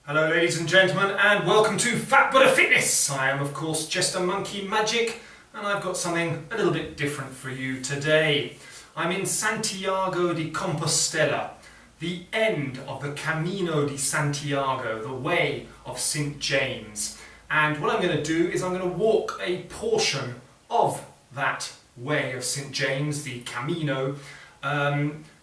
Hello ladies and gentlemen, and welcome to Fat Buddha Fitness. I am of course ChesterMonkeyMagic, and I've got something a little bit different for you today. I'm in Santiago de Compostela, the end of the Camino di Santiago, the way of St. James. And what I'm going to do is I'm going to walk a portion of that way of St. James, the Camino,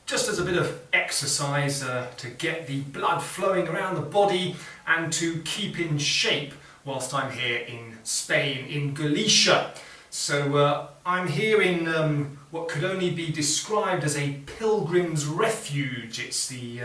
just as a bit of exercise to get the blood flowing around the body and to keep in shape whilst I'm here in Spain, in Galicia. So I'm here in what could only be described as a pilgrim's refuge. It's the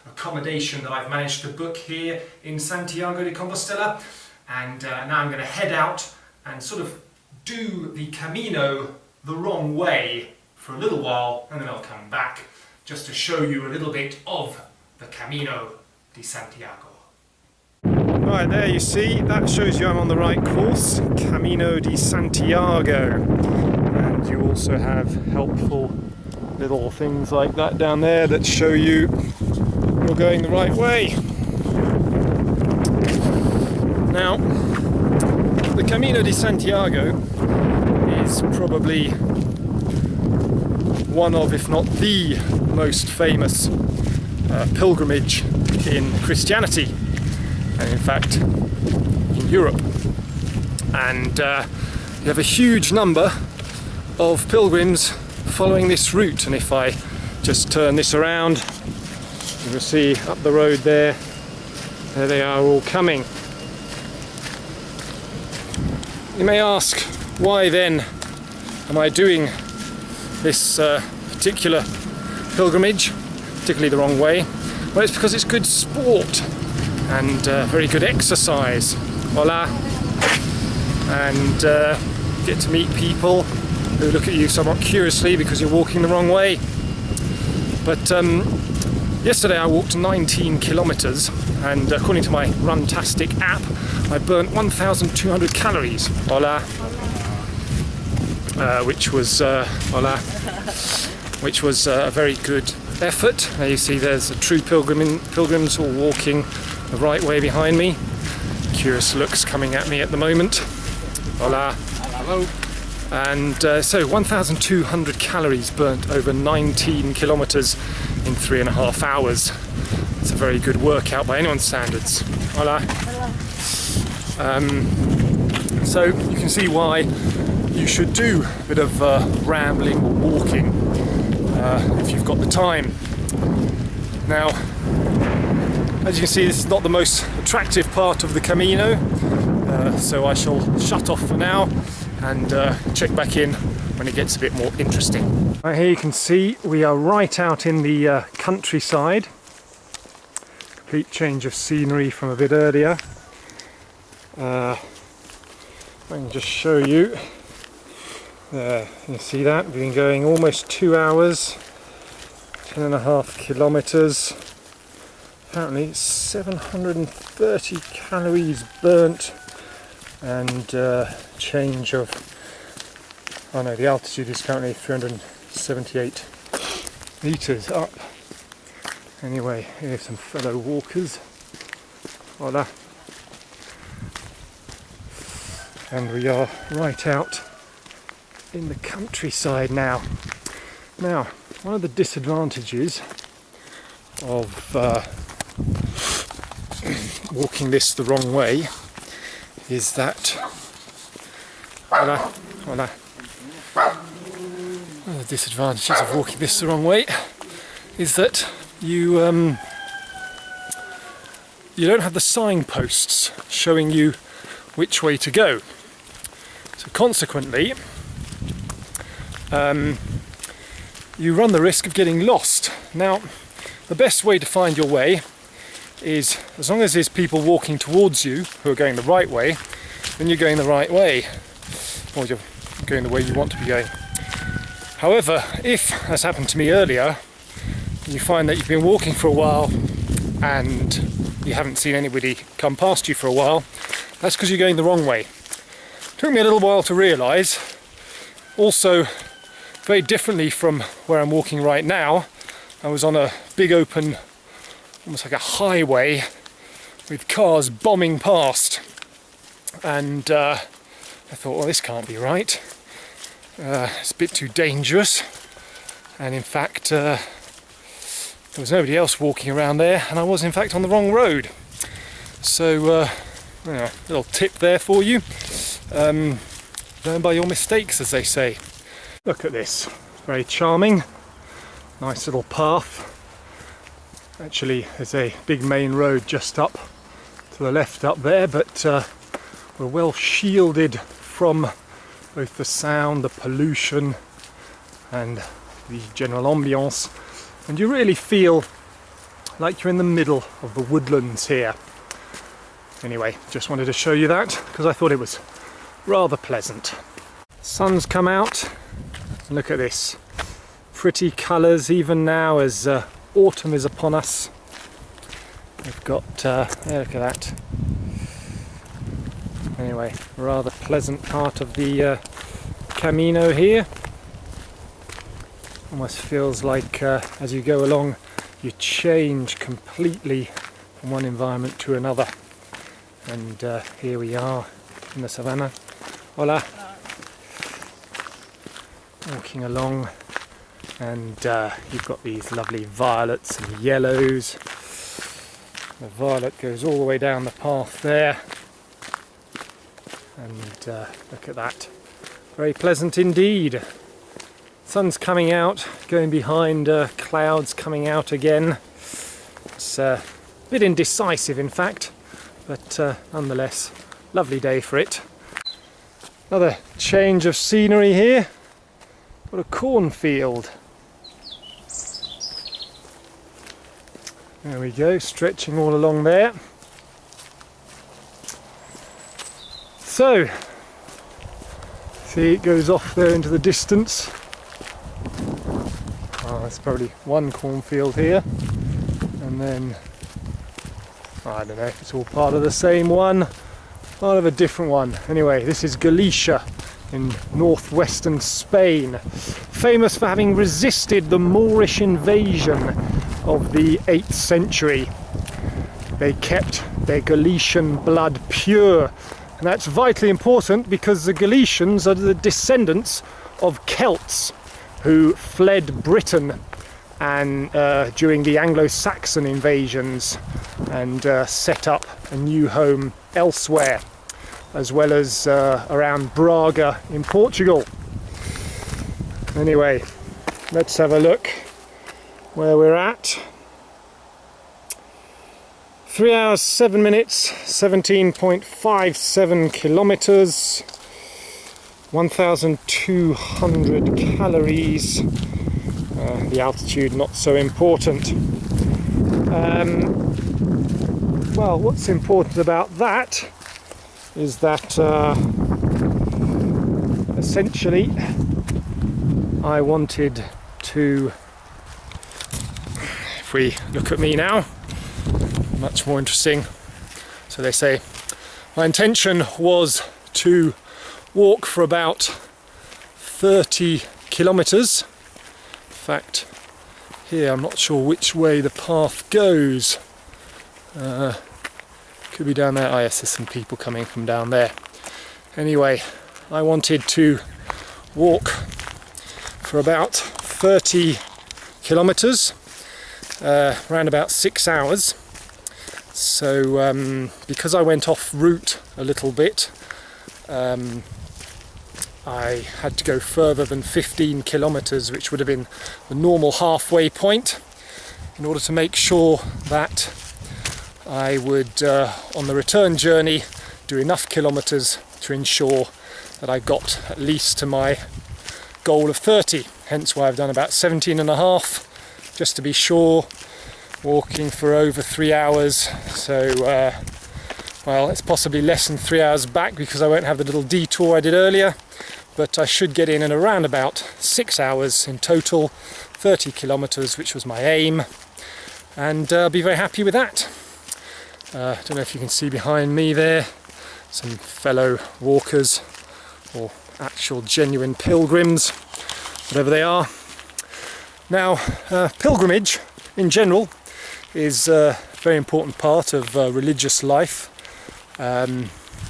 accommodation that I've managed to book here in Santiago de Compostela, and now I'm going to head out and sort of do the Camino the wrong way for a little while, and then I'll come back just to show you a little bit of the Camino di Santiago. Right, there you see, that shows you I'm on the right course, Camino di Santiago. And you also have helpful little things like that down there that show you you're going the right way. Now, the Camino di Santiago is probably one of, if not the most famous pilgrimage in Christianity, and in fact in Europe. And you have a huge number of pilgrims following this route, and if I just turn this around, you will see up the road there they are all coming. You may ask, why then am I doing this particular pilgrimage, particularly the wrong way? Well, it's because it's good sport and very good exercise. Hola. And get to meet people who look at you somewhat curiously because you're walking the wrong way. But yesterday I walked 19 kilometers, and according to my Runtastic app, I burnt 1,200 calories. Hola. Which was a very good effort. There you see there's a true pilgrims all walking the right way behind me. Curious looks coming at me at the moment. Hola. Hello. And so 1,200 calories burnt over 19 kilometers in 3.5 hours. It's a very good workout by anyone's standards. Hola. So you can see why you should do a bit of rambling or walking if you've got the time. Now, as you can see, this is not the most attractive part of the Camino, so I shall shut off for now and check back in when it gets a bit more interesting. Right, here you can see we are right out in the countryside. Complete change of scenery from a bit earlier. I can just show you. There, you see that? We've been going almost 2 hours, 10.5 kilometers. Apparently 730 calories burnt, and change of, oh no, the altitude is currently 378 meters up. Anyway, here's some fellow walkers. Voila. And we are right out in the countryside now. Now, one of the disadvantages of walking this the wrong way is that one of the disadvantages of walking this the wrong way is that you don't have the signposts showing you which way to go. So consequently, you run the risk of getting lost. Now, the best way to find your way is, as long as there's people walking towards you who are going the right way, then you're going the right way, or you're going the way you want to be going. However, if, as happened to me earlier, you find that you've been walking for a while and you haven't seen anybody come past you for a while, that's because you're going the wrong way. It took me a little while to realise. Also, very differently from where I'm walking right now, I was on a big open, almost like a highway with cars bombing past, and I thought, well, this can't be right. It's a bit too dangerous, and in fact there was nobody else walking around there, and I was in fact on the wrong road. So yeah, little tip there for you. Learn by your mistakes, as they say. Look at this, very charming, nice little path. Actually, there's a big main road just up to the left up there, but we're well shielded from both the sound, the pollution, and the general ambience, and you really feel like you're in the middle of the woodlands here. Anyway, just wanted to show you that because I thought it was rather pleasant. Sun's come out. Look at this. Pretty colours even now as autumn is upon us. We've got, yeah, look at that. Anyway, rather pleasant part of the Camino here. Almost feels like as you go along you change completely from one environment to another. And here we are in the savannah. Hola. Walking along, and you've got these lovely violets and yellows. The violet goes all the way down the path there, and look at that, very pleasant indeed. Sun's coming out, going behind clouds coming out again. It's a bit indecisive in fact, but nonetheless lovely day for it. Another change of scenery here. What a cornfield. There we go, stretching all along there. So, see, it goes off there into the distance. Oh, there's probably one cornfield here, and then I don't know if it's all part of the same one, part of a different one. Anyway, this is Galicia in northwestern Spain, famous for having resisted the Moorish invasion of the 8th century. They kept their Galician blood pure, and that's vitally important because the Galicians are the descendants of Celts who fled Britain and during the Anglo-Saxon invasions and set up a new home elsewhere, as well as around Braga in Portugal. Anyway, let's have a look where we're at. 3 hours 7 minutes, 17.57 kilometers, 1,200 calories. The altitude not so important. Well, what's important about that is that essentially I wanted to, if we look at me now, much more interesting. So they say my intention was to walk for about 30 kilometers. In fact, here I'm not sure which way the path goes. Could be down there. Oh yes, there's some people coming from down there. Anyway, I wanted to walk for about 30 kilometers, around about 6 hours. So because I went off route a little bit, I had to go further than 15 kilometers, which would have been the normal halfway point, in order to make sure that I would, on the return journey, do enough kilometers to ensure that I got at least to my goal of 30. Hence why I've done about 17 and a half, just to be sure, walking for over 3 hours. So, well, it's possibly less than 3 hours back because I won't have the little detour I did earlier, but I should get in around about 6 hours in total, 30 kilometers, which was my aim, and I'll be very happy with that. I don't know if you can see behind me there some fellow walkers, or actual genuine pilgrims, whatever they are. Now, pilgrimage in general is very important part of religious life,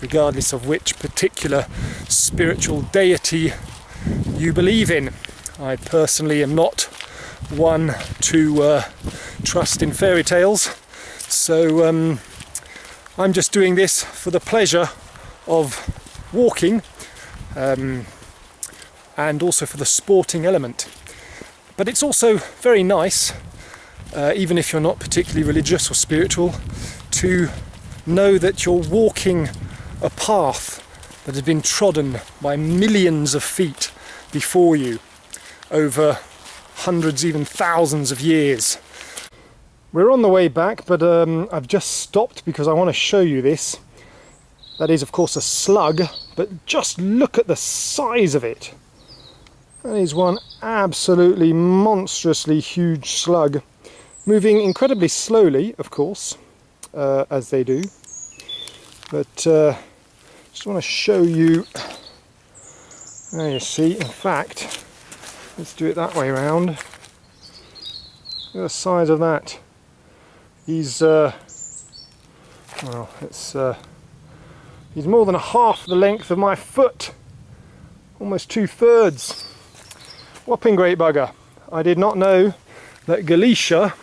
regardless of which particular spiritual deity you believe in. I personally am not one to trust in fairy tales, so I'm just doing this for the pleasure of walking, and also for the sporting element. But it's also very nice, even if you're not particularly religious or spiritual, to know that you're walking a path that has been trodden by millions of feet before you over hundreds, even thousands of years. We're on the way back, but I've just stopped because I want to show you this. That is, of course, a slug, but just look at the size of it. That is one absolutely monstrously huge slug, moving incredibly slowly, of course, as they do. But just want to show you. There you see, in fact, let's do it that way around. Look at the size of that. He's well, he's more than half the length of my foot, almost 2/3. Whopping great bugger. I did not know that Galicia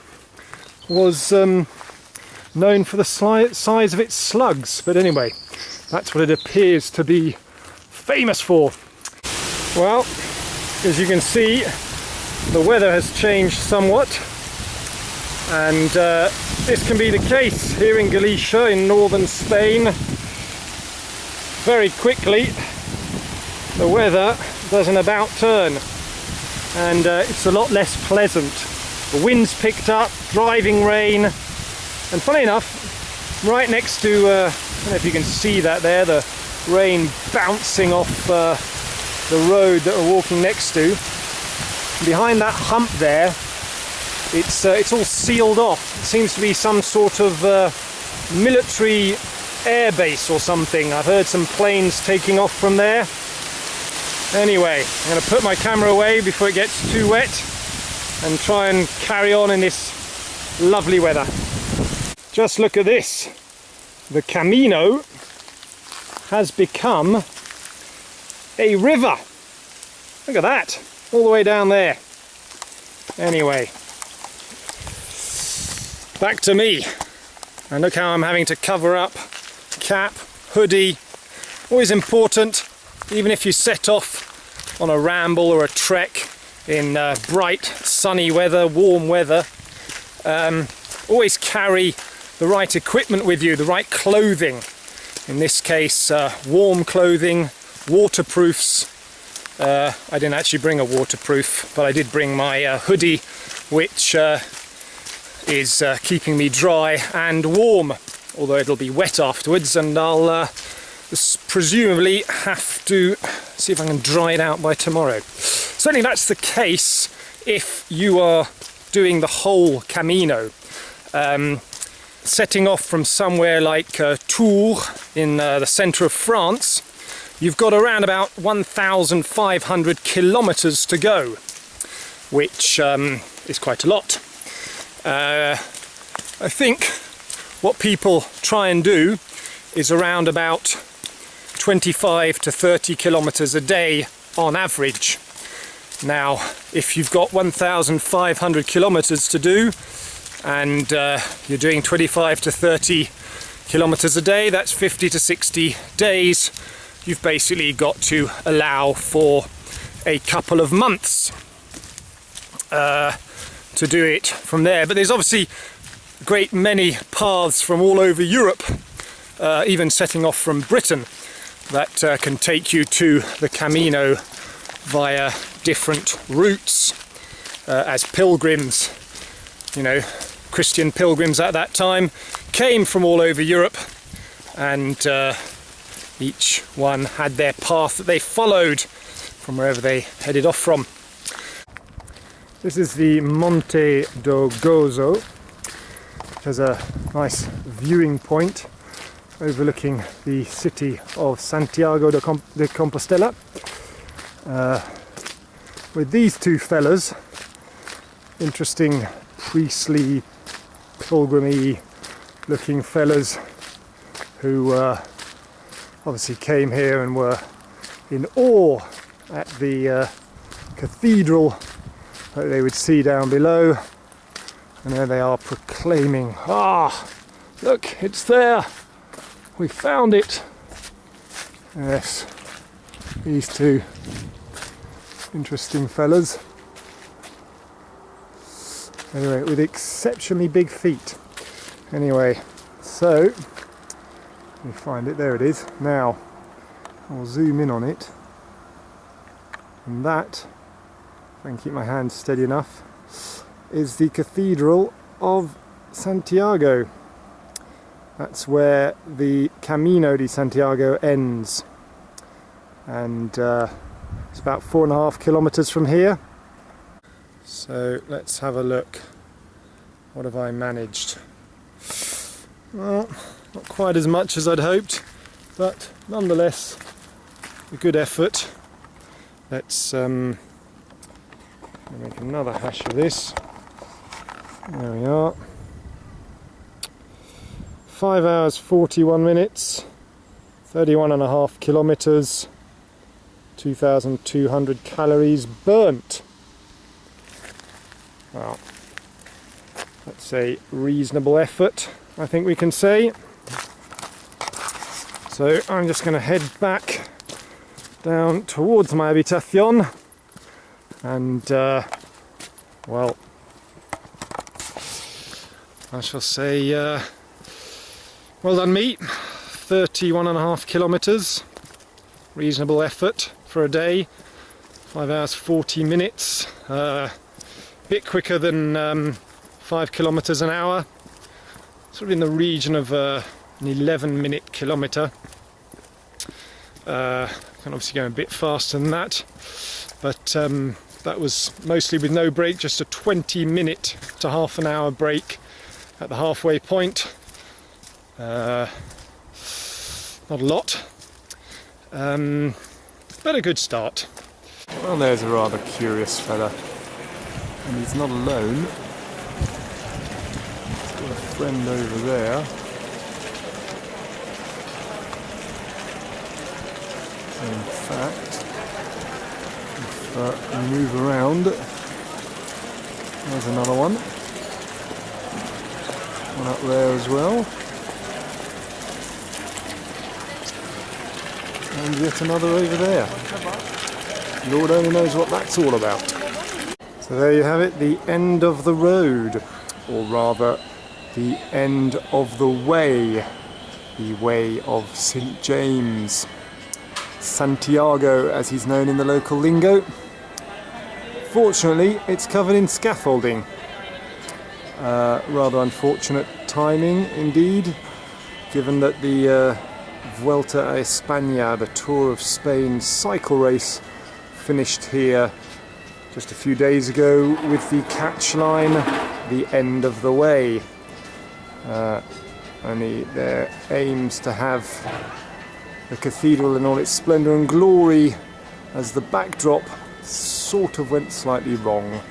was known for the size of its slugs, but anyway, that's what it appears to be famous for. Well, as you can see, the weather has changed somewhat, and this can be the case here in Galicia in northern Spain. Very quickly the weather does an about turn, and it's a lot less pleasant. The wind's picked up, driving rain, and funny enough, right next to, I don't know if you can see that there, the rain bouncing off the road that we're walking next to. Behind that hump there, it's all sealed off. It seems to be some sort of military air base or something. I've heard some planes taking off from there. Anyway, I'm going to put my camera away before it gets too wet and try and carry on in this lovely weather. Just look at this. The Camino has become a river. Look at that, all the way down there. Anyway, back to me. And look how I'm having to cover up. Cap, hoodie, always important, even if you set off on a ramble or a trek in bright sunny weather, warm weather. Always carry the right equipment with you, the right clothing. In this case, warm clothing, waterproofs. I didn't actually bring a waterproof, but I did bring my hoodie, which is keeping me dry and warm, although it'll be wet afterwards, and I'll presumably have to see if I can dry it out by tomorrow. Certainly that's the case if you are doing the whole Camino. Setting off from somewhere like Tours in the centre of France, you've got around about 1,500 kilometres to go, which is quite a lot. I think what people try and do is around about 25 to 30 kilometres a day on average. Now, if you've got 1,500 kilometres to do and you're doing 25 to 30 kilometres a day, that's 50 to 60 days. You've basically got to allow for a couple of months to do it from there. But there's obviously a great many paths from all over Europe, even setting off from Britain, that can take you to the Camino via different routes as pilgrims. You know, Christian pilgrims at that time came from all over Europe, and each one had their path that they followed from wherever they headed off from. This is the Monte do Gozo, which has a nice viewing point overlooking the city of Santiago de Compostela. With these two fellas, interesting priestly, pilgrimy looking fellas who obviously came here and were in awe at the cathedral that they would see down below. And there they are proclaiming, "Ah, look, it's there! We found it!" Yes, these two interesting fellas. Anyway, with exceptionally big feet. Anyway, so, let me find it, there it is. Now, I'll zoom in on it. And that, if I can keep my hand steady enough, is the Cathedral of Santiago. That's where the Camino di Santiago ends. And it's about 4.5 kilometers from here. So let's have a look. What have I managed? Well, not quite as much as I'd hoped, but nonetheless a good effort. Let's make another hash of this. There we are. 5 hours 41 minutes, 31.5 kilometers, 2,200 calories burnt. Well, that's a reasonable effort, I think we can say. So I'm just going to head back down towards my habitación and well, I shall say well done me. 31.5 kilometers, reasonable effort for a day. 5 hours 40 minutes, bit quicker than 5 kilometers an hour, sort of in the region of an 11-minute kilometer. Can obviously go a bit faster than that, but that was mostly with no break, just a 20-minute to half an hour break at the halfway point. Not a lot, but a good start. Well, there's a rather curious fella, and he's not alone. He's got a friend over there. In fact, if we move around, there's another one. One up there as well. And yet another over there. Lord only knows what that's all about. So there you have it, the end of the road, or rather the end of the way of St. James. Santiago, as he's known in the local lingo. Fortunately, it's covered in scaffolding. Rather unfortunate timing indeed, given that the Vuelta a España, the Tour of Spain cycle race, finished here just a few days ago with the catch line, the end of the way. Only their aims to have the cathedral in all its splendour and glory as the backdrop sort of went slightly wrong.